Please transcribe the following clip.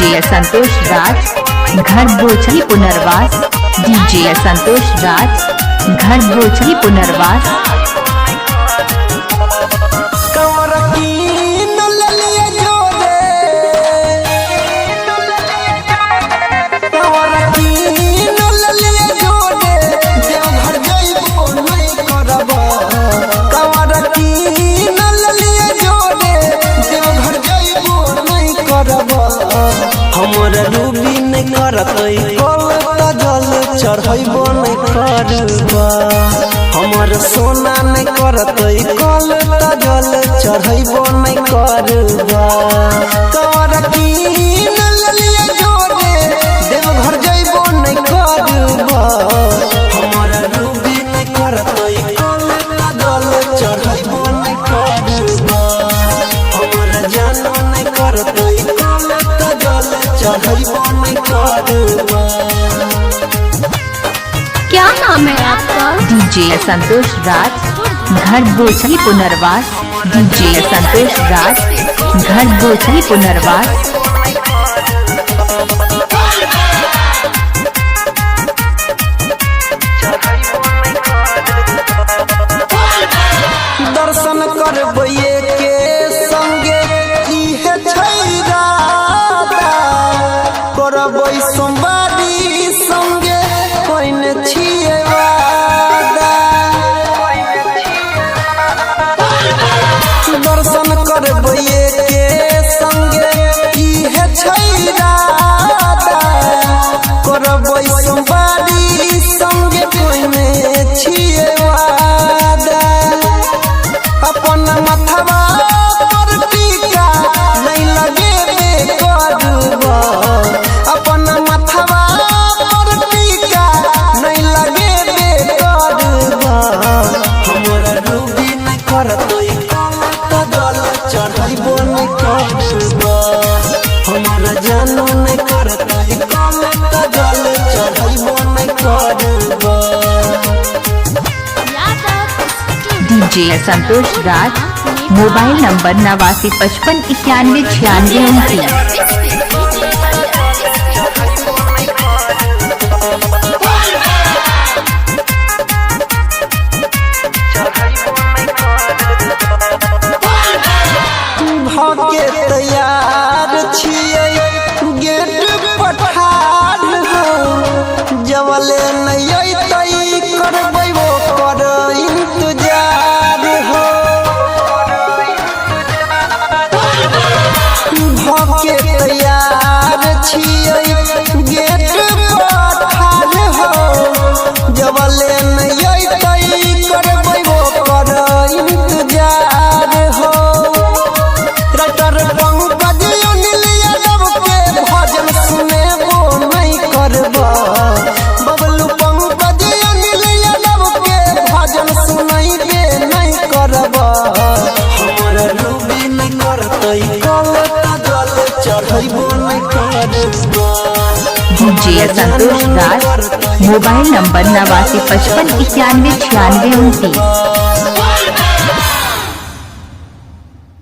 DJ Santosh राज घर बोचरी पुनर्वास। DJ Santosh राज घर बोचरी पुनर्वास। हमर रूबी नहीं करतई कल जल चढ़ैबो नहीं करबा। हमर सोना नहीं करतई कल जल चढ़ैबो नहीं करबा। तोर कीन ललिए जोड़े देवघर जइबो नहीं करबा। हमर रूबी नहीं करतई कल जल चढ़ैबो नहीं करबा। हमर जानो नहीं करतई क्या नाम है आपका? डीजे संतोष राज घर बोचरी पुनर्वास। डीजे संतोष राज घर बोचरी पुनर्वास। दर्शन करबैये के संगे इहे छैरा करबै सोमवारी संगे कोइने छिए वादा। दर्शन करबैये के संगे इहे छैरा करबै सोमवारी संगे कोइने छिए वादा। अपन मथवा पर टीका नहीं लगे करबा। अपन मथवा पर टीका नहीं लगे करबा। हमर रूबी नहीं करतई त जल चढ़ैबो नहीं करबा। हमर जानो नहीं करतई त जल चढ़ैबो नहीं करबा। डीजे संतोष राज मोबाइल नंबर 8955919629। भागे तैयार छियै गेट पठार हो। जवले नहीं अइतै करबै वो कर इंतजार हो। भागे तैयार छियै गेट पठार हो। जवले नहीं अइतै करबै वो कर इंतजार हो। राइटर पंकज अनिल यादव के भजन सुनेबो नहीं करबा। बबलू पंकज अनिल यादव के भजन सुनैबे नहीं करबा। हमर रूबी नहीं करतई कल जल चढ़ैबो नहीं करबा। डीजे संतोष राज मोबाइल नंबर 8955919629।